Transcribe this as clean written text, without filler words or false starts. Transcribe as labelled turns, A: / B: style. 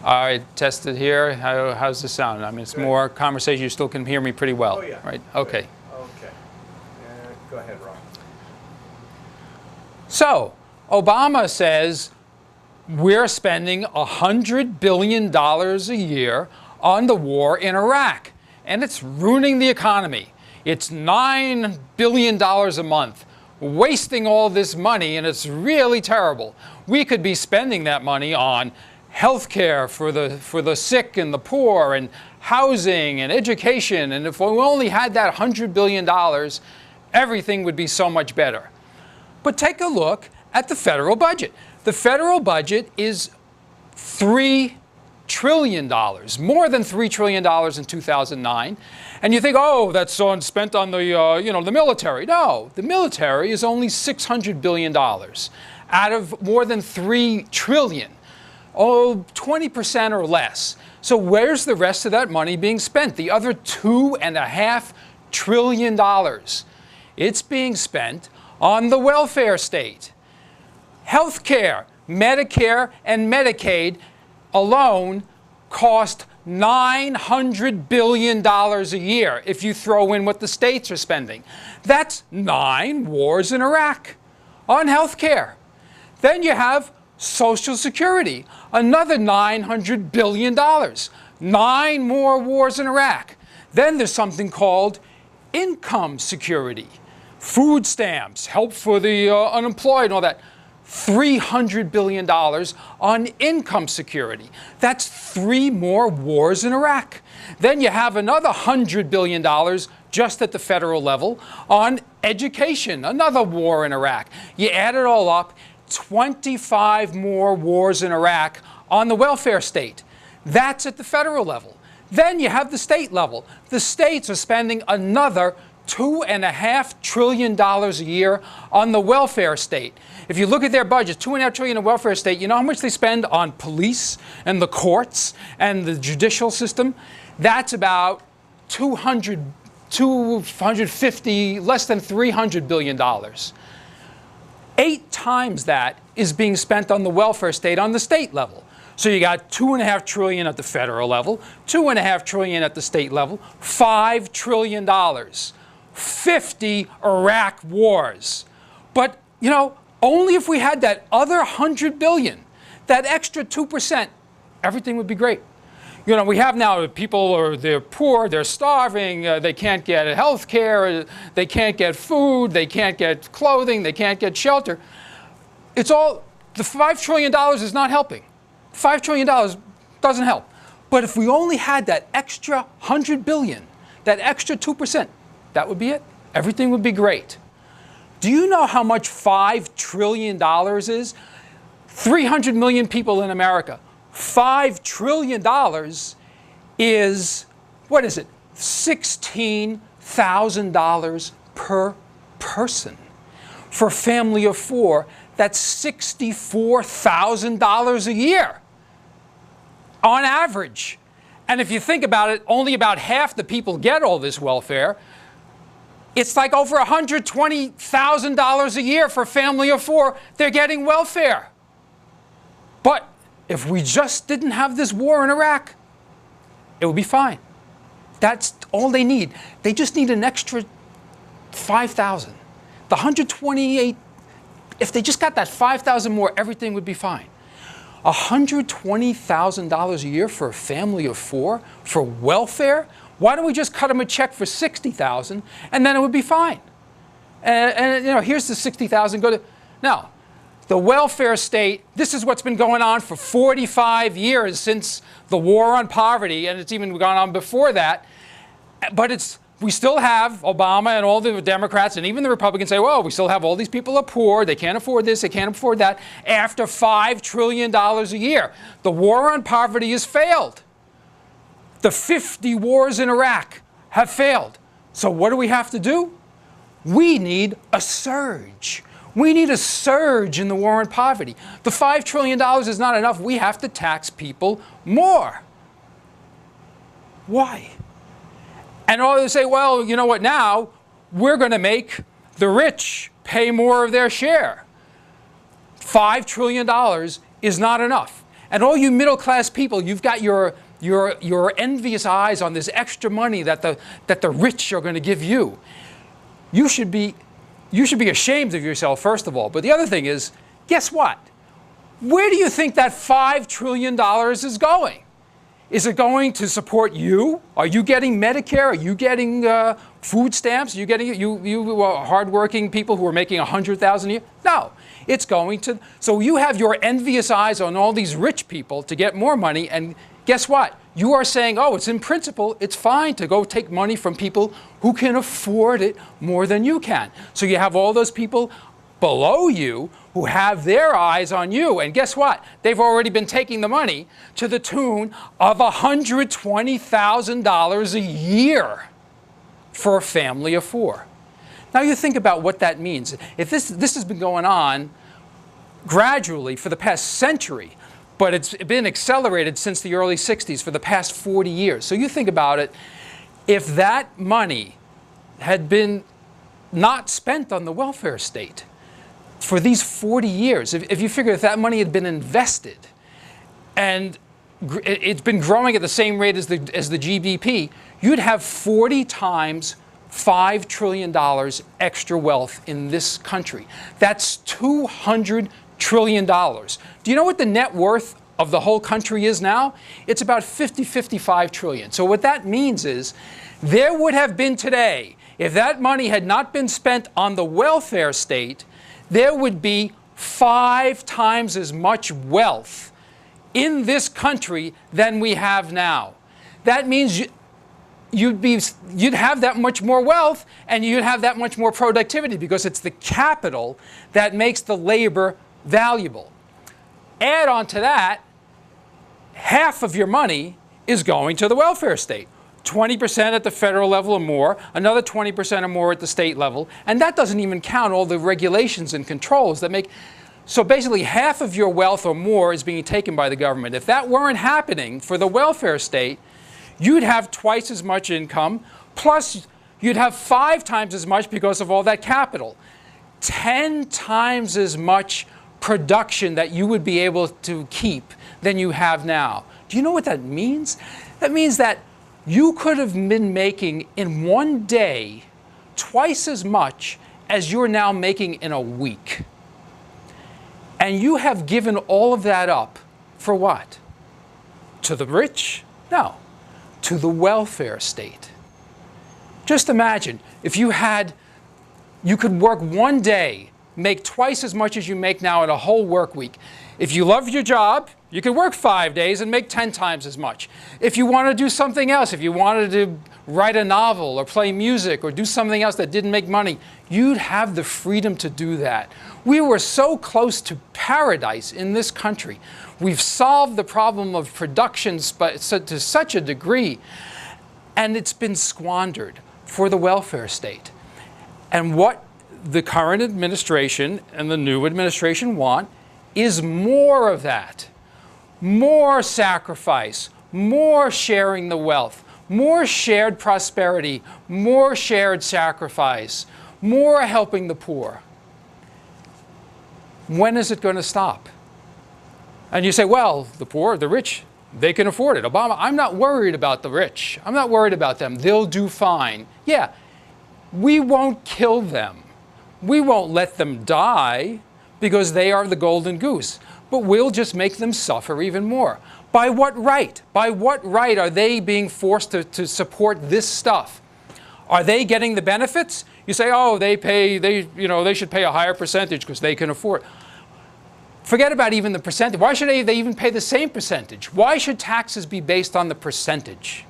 A: All right, test it here. How's this sound? I mean, it's more conversation. You still can hear me pretty well,
B: Oh, yeah.
A: right? Okay.
B: Okay. Go ahead, Ron.
A: So, Obama says we're spending $100 billion a year on the war in Iraq, and it's ruining the economy. It's $9 billion a month, wasting all this money, and it's really terrible. We could be spending that money on health care for the sick and the poor, and housing and education, and if we only had that $100 billion, everything would be so much better. But take a look at the federal budget. The federal budget is $3 trillion, more than $3 trillion in 2009. And you think, oh, that's spent on the military. No, the military is only $600 billion out of more than $3 trillion. Oh, 20% or less. So where's the rest of that money being spent? The other $2.5 trillion. It's being spent on the welfare state. Health care, Medicare, and Medicaid alone cost $900 billion a year if you throw in what the states are spending. That's 9 wars in Iraq on health care. Then you have Social Security, another $900 billion. 9 more wars in Iraq. Then there's something called income security. Food stamps, help for the unemployed and all that. $300 billion on income security. That's 3 more wars in Iraq. Then you have another $100 billion just at the federal level on education, another war in Iraq. You add it all up, 25 more wars in Iraq on the welfare state. That's at the federal level. Then you have the state level. The states are spending another $2.5 trillion a year on the welfare state. If you look at their budget, $2.5 trillion in welfare state, you know how much they spend on police and the courts and the judicial system? That's about 250, less than $300 billion. 8 times that is being spent on the welfare state on the state level. So you got $2.5 trillion at the federal level, $2.5 trillion at the state level, $5 trillion. 50 Iraq wars. But, only if we had that other $100 billion, that extra 2%, everything would be great. We have now people they're poor, they're starving, they can't get health care, they can't get food, they can't get clothing, they can't get shelter. It's all, the $5 trillion is not helping. $5 trillion doesn't help. But if we only had that extra $100 billion, that extra 2%, that would be it. Everything would be great. Do you know how much $5 trillion is? 300 million people in America. $5 trillion is, what is it? $16,000 per person. For a family of 4, that's $64,000 a year on average. And if you think about it, only about half the people get all this welfare. It's like over $120,000 a year for a family of 4. They're getting welfare. But if we just didn't have this war in Iraq, it would be fine. That's all they need. They just need an extra 5,000. The 128, if they just got that 5,000 more, everything would be fine. $120,000 a year for a family of 4 for welfare? Why don't we just cut them a check for $60,000 and then it would be fine? And here's the $60,000. Now, the welfare state, this is what's been going on for 45 years since the war on poverty, and it's even gone on before that. But we still have Obama and all the Democrats and even the Republicans say, well, we still have all these people are poor, they can't afford this, they can't afford that, after $5 trillion a year. The war on poverty has failed. The 50 wars in Iraq have failed. So what do we have to do? We need a surge. We need a surge in the war on poverty. The $5 trillion is not enough. We have to tax people more. Why? And all they say, well, you know what, now we're going to make the rich pay more of their share. $5 trillion is not enough. And all you middle-class people, you've got your envious eyes on this extra money that the rich are going to give you. You should be ashamed of yourself, first of all. But the other thing is, guess what? Where do you think that $5 trillion is going? Is it going to support you? Are you getting Medicare? Are you getting food stamps? Are you getting you hardworking people who are making $100,000 a year? No, it's going to. So you have your envious eyes on all these rich people to get more money, and guess what? You are saying, oh, it's in principle, it's fine to go take money from people who can afford it more than you can. So you have all those people below you who have their eyes on you. And guess what? They've already been taking the money to the tune of $120,000 a year for a family of four. Now you think about what that means. If this has been going on gradually for the past century, but it's been accelerated since the early 60s for the past 40 years. So you think about it, if that money had been not spent on the welfare state for these 40 years, if you figure if that money had been invested and it's been growing at the same rate as the GDP, you'd have 40 times $5 trillion extra wealth in this country. That's $200 trillion. Do you know what the net worth of the whole country is now? It's about 55 trillion. So what that means is there would have been today, if that money had not been spent on the welfare state, there would be 5 times as much wealth in this country than we have now. That means you'd have that much more wealth and you'd have that much more productivity because it's the capital that makes the labor valuable. Add on to that, half of your money is going to the welfare state. 20% at the federal level or more, another 20% or more at the state level, and that doesn't even count all the regulations and controls that make. So basically half of your wealth or more is being taken by the government. If that weren't happening for the welfare state, you'd have twice as much income, plus you'd have 5 times as much because of all that capital. 10 times as much production that you would be able to keep than you have now. Do you know what that means? That means that you could have been making in one day twice as much as you're now making in a week. And you have given all of that up for what? To the rich? No. To the welfare state. Just imagine if you could work one day, make twice as much as you make now in a whole work week. If you love your job, you could work 5 days and make 10 times as much. If you want to do something else, if you wanted to write a novel or play music or do something else that didn't make money, you'd have the freedom to do that. We were so close to paradise in this country. We've solved the problem of production to such a degree, and it's been squandered for the welfare state. And what the current administration and the new administration want is more of that. More sacrifice, more sharing the wealth, more shared prosperity, more shared sacrifice, more helping the poor. When is it going to stop? And you say, well, the poor, the rich, they can afford it. Obama, I'm not worried about the rich. I'm not worried about them. They'll do fine. Yeah, we won't kill them. We won't let them die because they are the golden goose. But we'll just make them suffer even more. By what right? By what right are they being forced to support this stuff? Are they getting the benefits? You say, oh, they should pay a higher percentage because they can afford. Forget about even the percentage. Why should they even pay the same percentage? Why should taxes be based on the percentage?